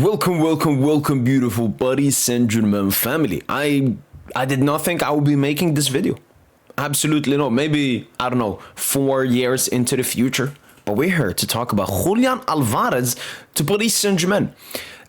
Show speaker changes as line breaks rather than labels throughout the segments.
Welcome, beautiful Paris Saint-Germain family. I did not think I would be making this video. Absolutely not. Maybe, I don't know, 4 years into the future. But we're here to talk about Julian Alvarez to Paris Saint-Germain.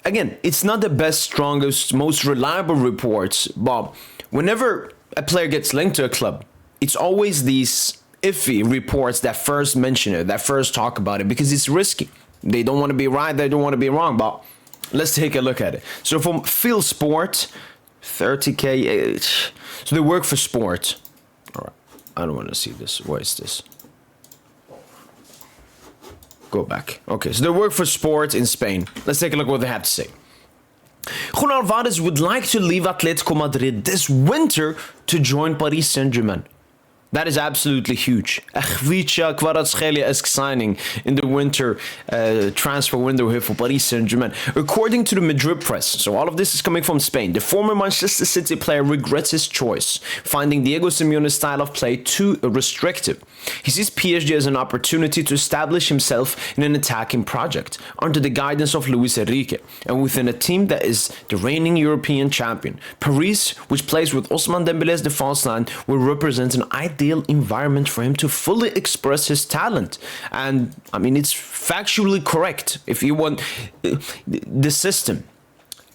Again, it's not the best, strongest, most reliable reports, but whenever a player gets linked to a club, it's always these iffy reports that first mention it, that first talk about it, because it's risky. They don't want to be right, they don't want to be wrong, but let's take a look at it. So from Phil Sport, 30K, so they work for Sport. All right, I don't want to see this. Where is this? Go back. Okay, so they work for Sport in Spain. Let's take a look what they have to say. Julian Alvarez would like to leave Atletico Madrid this winter to join Paris Saint-Germain. That is absolutely huge. A Khvicha Kvaratskhelia-esque signing in the winter transfer window here for Paris Saint-Germain. According to the Madrid press, so all of this is coming from Spain, the former Manchester City player regrets his choice, finding Diego Simeone's style of play too restrictive. He sees PSG as an opportunity to establish himself in an attacking project under the guidance of Luis Enrique and within a team that is the reigning European champion. Paris, which plays with Ousmane Dembélé as the false nine, will represent an ideal environment for him to fully express his talent. And I mean, it's factually correct. If you want the system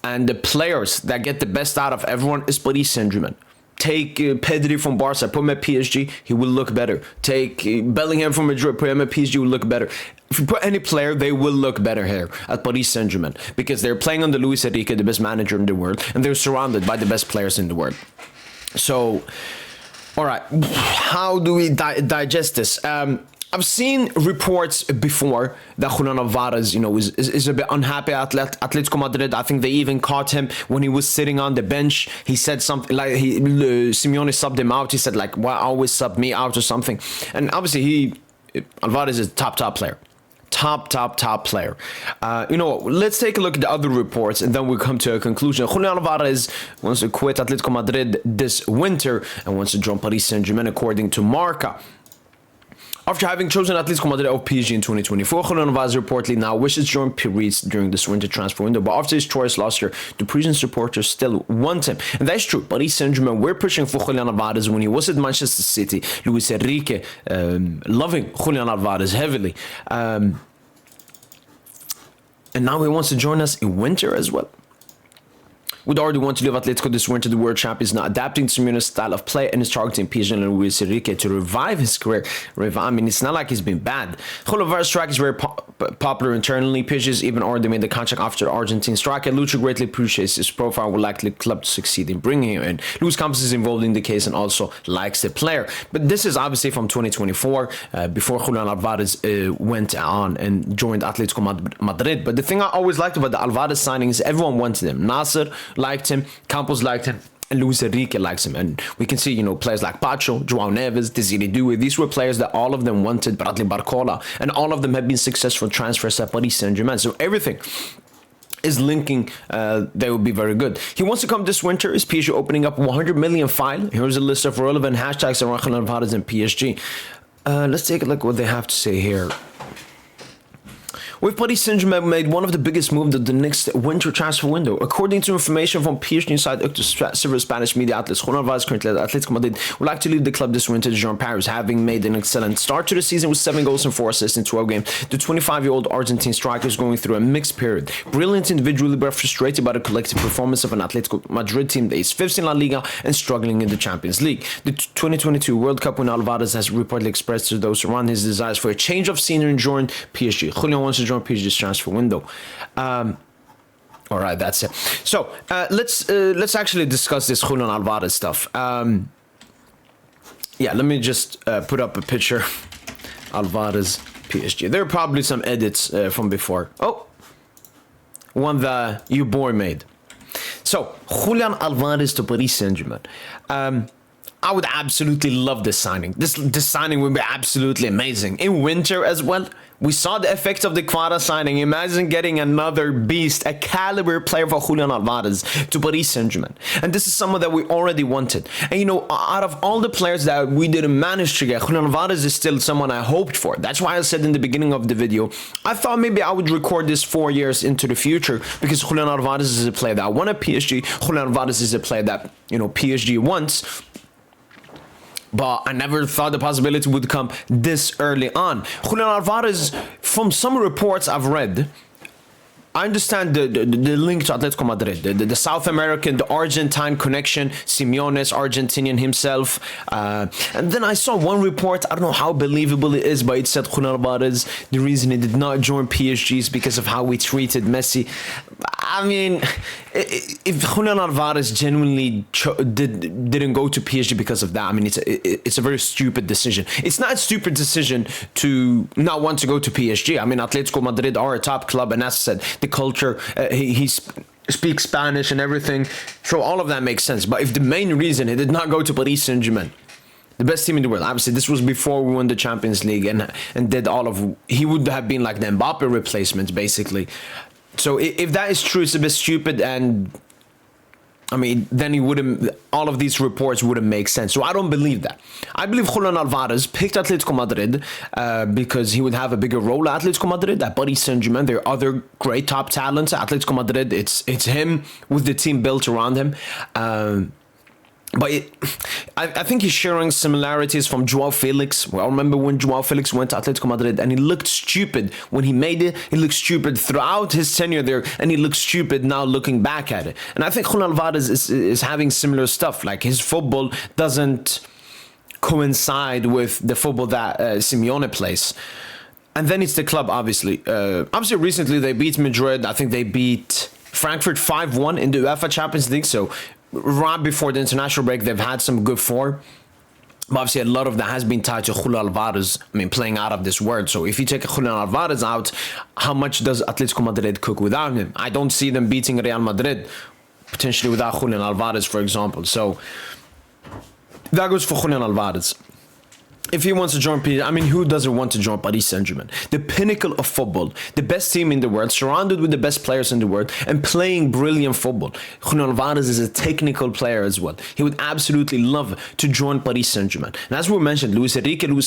and the players that get the best out of everyone is Paris Saint-Germain. Take Pedri from Barca, put him at PSG, he will look better. Take Bellingham from Madrid, put him at PSG, he will look better. If you put any player, they will look better here at Paris Saint-Germain because they're playing under Luis Enrique, the best manager in the world, and they're surrounded by the best players in the world. So, all right, how do we digest this? I've seen reports before that Julian Alvarez, is a bit unhappy at Atletico Madrid. I think they even caught him when he was sitting on the bench. He said something like Simeone subbed him out. He said like, "Why always sub me out?" or something. And obviously Alvarez is a top player. Top player. Let's take a look at the other reports and then we'll come to a conclusion. Julian Alvarez wants to quit Atletico Madrid this winter and wants to join Paris Saint-Germain according to Marca. After having chosen Atletico Madrid over PSG in 2024, Julian Alvarez reportedly now wishes to join Paris during this winter transfer window. But after his choice last year, the Parisian supporters still want him. And that's true. Paris Saint-Germain were pushing for Julian Alvarez when he was at Manchester City. Luis Enrique loving Julian Alvarez heavily. And now he wants to join us in winter as well. Would already want to leave Atletico this winter. The world champion is now adapting to Simeone's style of play and is targeting PSG and Luis Enrique to revive his career. I mean, it's not like he's been bad. Julian Alvarez's strike is very popular internally. PSG has even already made the contract after the Argentine striker. Lucho greatly appreciates his profile, would likely club to succeed in bringing him in. Luis Campos is involved in the case and also likes the player. But this is obviously from 2024, before Julian Alvarez went on and joined Atletico Madrid. But the thing I always liked about the Alvarez signing is everyone wanted him. Nasser liked him, Campos liked him, and Luis Enrique likes him. And we can see, players like Pacho, João Neves, Desiree Doué, these were players that all of them wanted, Bradley Barcola, and all of them have been successful transfers at Paris Saint-Germain. So everything is linking, they will be very good. He wants to come this winter. Is PSG opening up 100 million file? Here's a list of relevant hashtags around Julian Alvarez and PSG. Let's take a look what they have to say here. With Paris Saint-Germain made one of the biggest moves of the next winter transfer window. According to information from PSG inside several Spanish media outlets, Julian Alvarez currently at Atletico Madrid would like to leave the club this winter to join Paris, having made an excellent start to the season with 7 goals and 4 assists in 12 games. The 25-year-old Argentine striker is going through a mixed period. Brilliant individually, but frustrated by the collective performance of an Atletico Madrid team that is 5th in La Liga and struggling in the Champions League. The 2022 World Cup winner Alvarez has reportedly expressed to those around his desires for a change of scenery and join PSG. Julian wants to join PSG's transfer window. All right, that's it. So let's actually discuss this Julian Alvarez stuff. Yeah, let me just put up a picture. Alvarez, PSG. There are probably some edits from before. Oh, one that you boy made. So Julian Alvarez to Paris Saint-Germain. I would absolutely love this signing. This signing would be absolutely amazing. In winter as well, we saw the effect of the Quara signing. Imagine getting another beast, a caliber player for Julian Alvarez to Paris Saint-Germain. And this is someone that we already wanted. And you know, out of all the players that we didn't manage to get, Julian Alvarez is still someone I hoped for. That's why I said in the beginning of the video, I thought maybe I would record this 4 years into the future, because Julian Alvarez is a player that I want at PSG. Julian Alvarez is a player that, you know, PSG wants. But I never thought the possibility would come this early on. Julian Alvarez, from some reports I've read, I understand the link to Atletico Madrid, the South American, the Argentine connection. Simeone is Argentinian himself. And then I saw one report, I don't know how believable it is, but it said Julian Alvarez, the reason he did not join PSG is because of how we treated Messi. I mean, if Julian Alvarez genuinely didn't go to PSG because of that, I mean, it's a very stupid decision. It's not a stupid decision to not want to go to PSG. I mean, Atletico Madrid are a top club, and as I said, the culture, he speaks Spanish and everything, so all of that makes sense. But if the main reason he did not go to Paris Saint-Germain, the best team in the world, obviously this was before we won the Champions League, and did all of, he would have been like the Mbappe replacement basically. So if that is true, it's a bit stupid, and I mean, then he wouldn't, all of these reports wouldn't make sense. So I don't believe that. I believe Julian Alvarez picked Atletico Madrid because he would have a bigger role at Atletico Madrid. At Paris Saint-Germain, there are other great top talents. At Atletico Madrid, it's him with the team built around him. But I think he's sharing similarities from Joao Felix. Well, I remember when Joao Felix went to Atletico Madrid and he looked stupid when he made it. He looked stupid throughout his tenure there, and he looks stupid now looking back at it. And I think Julian Alvarez is having similar stuff. Like, his football doesn't coincide with the football that Simeone plays. And then it's the club, obviously. Obviously, recently they beat Madrid. I think they beat Frankfurt 5-1 in the UEFA Champions League. So right before the international break, they've had some good form. But obviously, a lot of that has been tied to Julian Alvarez, I mean, playing out of this world. So if you take Julian Alvarez out, how much does Atletico Madrid cook without him? I don't see them beating Real Madrid, potentially without Julian Alvarez, for example. So that goes for Julian Alvarez. If he wants to join PSG, I mean, who doesn't want to join Paris Saint-Germain? The pinnacle of football, the best team in the world, surrounded with the best players in the world, and playing brilliant football. Julian Alvarez is a technical player as well. He would absolutely love to join Paris Saint-Germain. And as we mentioned, Luis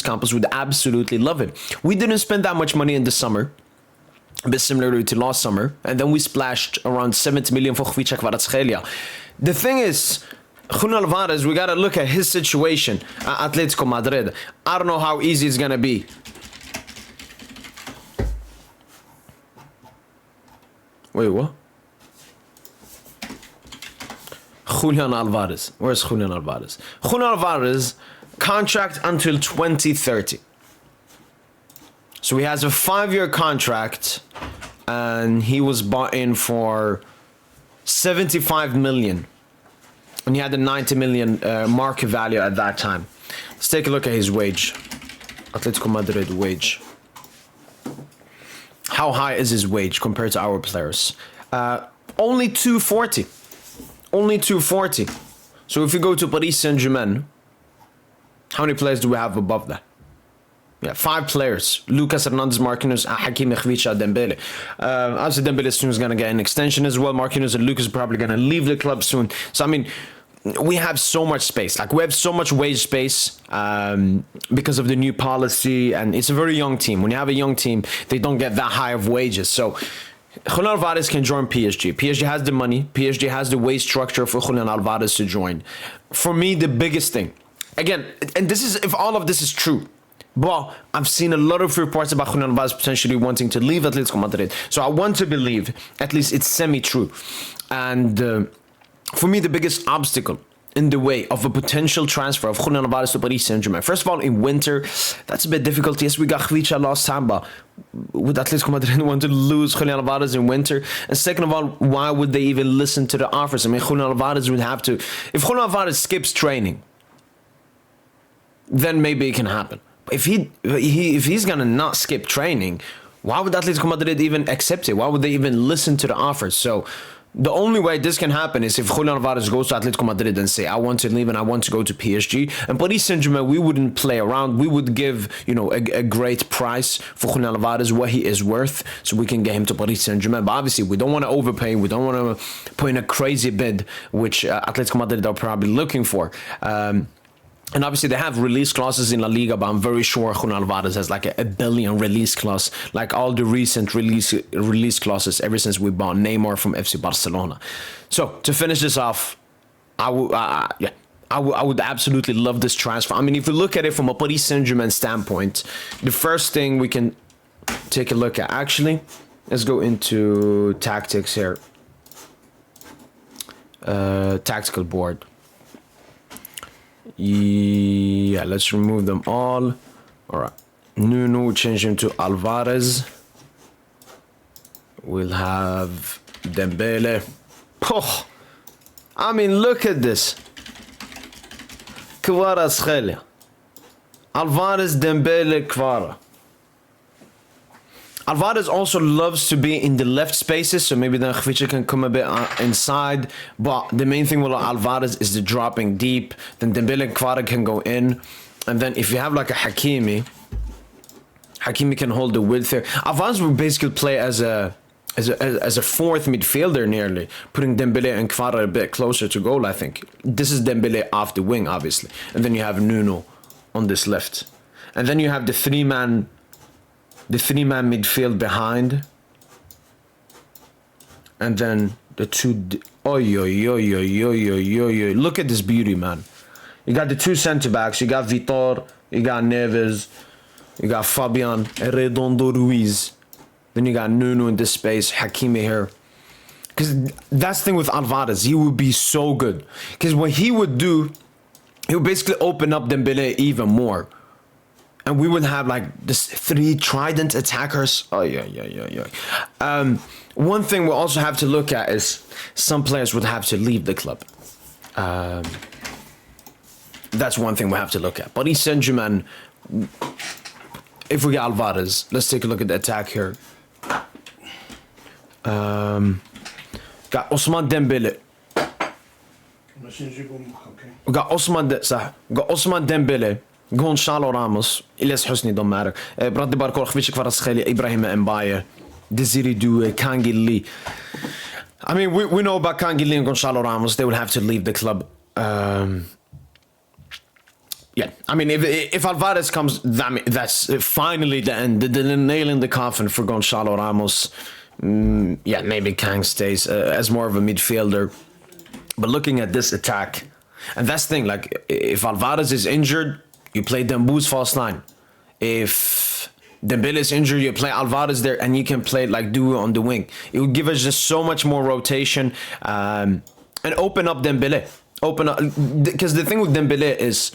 Campos would absolutely love it. We didn't spend that much money in the summer, a bit similar to last summer, and then we splashed around 70 million for Khvicha Kvaratskhelia. The thing is, Julian Alvarez, we gotta look at his situation at Atletico Madrid. I don't know how easy it's gonna be. Wait, what? Julian Alvarez. Where's Julian Alvarez? Julian Alvarez, contract until 2030. So he has a 5-year contract, and he was bought in for 75 million. And he had a 90 million market value at that time. Let's take a look at his wage. Atletico Madrid wage. How high is his wage compared to our players? Only 240. Only 240. So if you go to Paris Saint-Germain, how many players do we have above that? Yeah, 5 players. Lucas Hernandez, Marquinhos, Hakimi, Khvicha, Dembele. Obviously, Dembele soon is going to get an extension as well. Marquinhos and Lucas are probably going to leave the club soon. So, I mean, we have so much space. Like, we have so much wage space because of the new policy. And it's a very young team. When you have a young team, they don't get that high of wages. So, Julian Alvarez can join PSG. PSG has the money. PSG has the wage structure for Julian Alvarez to join. For me, the biggest thing, again, and this is, if all of this is true, but I've seen a lot of reports about Julian Alvarez potentially wanting to leave Atletico Madrid. So I want to believe, at least it's semi-true. And for me, the biggest obstacle in the way of a potential transfer of Julian Alvarez to Paris Saint-Germain. First of all, in winter, that's a bit difficult. Yes, we got Khvicha last time, but would Atletico Madrid want to lose Julian Alvarez in winter? And second of all, why would they even listen to the offers? I mean, Julian Alvarez would have to... If Julian Alvarez skips training, then maybe it can happen. If he's gonna not skip training, why would Atletico Madrid even accept it? Why would they even listen to the offers? So The only way this can happen is if Julian Alvarez goes to Atletico Madrid and say, I want to leave and I want to go to PSG. And Paris Saint-Germain, we wouldn't play around. We would give, a great price for Julian Alvarez, what he is worth, so we can get him to Paris Saint-Germain. But obviously, we don't want to overpay. We don't want to put in a crazy bid, which Atletico Madrid are probably looking for. And obviously they have release clauses in La Liga, but I'm very sure Julian Alvarez has like a billion release clause, like all the recent release clauses ever since we bought Neymar from FC Barcelona. So to finish this off, I would absolutely love this transfer. I mean, if you look at it from a Paris Saint-Germain standpoint, the first thing we can take a look at, actually, let's go into tactics here. Tactical board. Yeah, let's remove them all. All right, Nuno, change him to Alvarez. We'll have Dembele. Oh, I mean, look at this. Kvara Schelia. Alvarez, Dembele, Kvara. Alvarez also loves to be in the left spaces, so maybe then Khvicha can come a bit inside. But the main thing with Alvarez is the dropping deep. Then Dembele and Kvara can go in. And then if you have like a Hakimi can hold the width there. Alvarez will basically play as a fourth midfielder nearly, putting Dembele and Kvara a bit closer to goal, I think. This is Dembele off the wing, obviously. And then you have Nuno on this left. And then you have the three-man midfield behind, and then the two. Look at this beauty, man. You got the two center backs. You got Vitor. You got Neves. You got Fabian Redondo Ruiz. Then you got Nuno in this space. Hakimi here. Because that's the thing with Alvarez. He would be so good. Because what he would do, he would basically open up Dembele even more. And we would have like this three trident attackers. Oh, yeah. One thing we also have to look at is some players would have to leave the club. That's one thing we have to look at. Paris Saint-Germain, if we get Alvarez, let's take a look at the attack here. Got Ousmane Dembele. We got Ousmane Dembele. Gonçalo Ramos, Ilyas Husni, don't matter. Bradley Barcola, Khvicha Kvaratskhelia, Ibrahim Mbaye, Desiree Doué, Kangin Lee. I mean, we know about Kangin Lee and Gonçalo Ramos. They will have to leave the club. Yeah, I mean, if Alvarez comes, that's finally the end. The nail in the coffin for Gonçalo Ramos. Yeah, maybe Kang stays as more of a midfielder. But looking at this attack, and that's the thing, like, if Alvarez is injured, you play Dembouz false nine. If Dembele is injured, you play Alvarez there, and you can play like Doué on the wing. It would give us just so much more rotation and open up Dembele. Open up, because the thing with Dembele is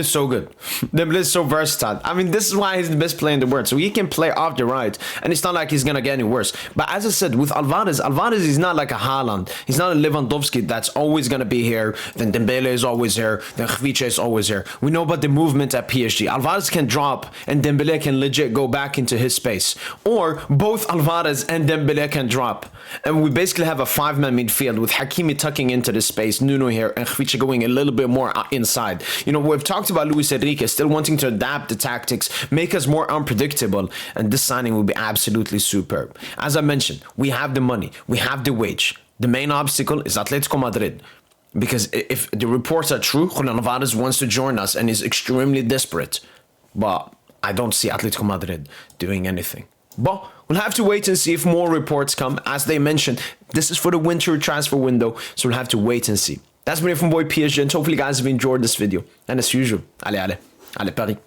so good. Dembele is so versatile. I mean, this is why he's the best player in the world. So he can play off the right, and it's not like he's gonna get any worse. But as I said, with Alvarez is not like a Haaland. He's not a Lewandowski that's always gonna be here. Then Dembele is always here. Then Khvicha is always here. We know about the movement at PSG. Alvarez can drop, and Dembele can legit go back into his space. Or both Alvarez and Dembele can drop, and we basically have a five-man midfield with Hakimi tucking into the space, Nuno here, and Khvicha going a little bit more inside. We've talked about Luis Enrique still wanting to adapt the tactics, make us more unpredictable, and this signing will be absolutely superb. As I mentioned, we have the money, we have the wage. The main obstacle is Atletico Madrid, because if the reports are true, Julian Alvarez wants to join us and is extremely desperate, but I don't see Atletico Madrid doing anything. But we'll have to wait and see if more reports come. As they mentioned, this is for the winter transfer window, so we'll have to wait and see. That's been it from boy PSG, and hopefully you guys have enjoyed this video. And as usual, allez Paris.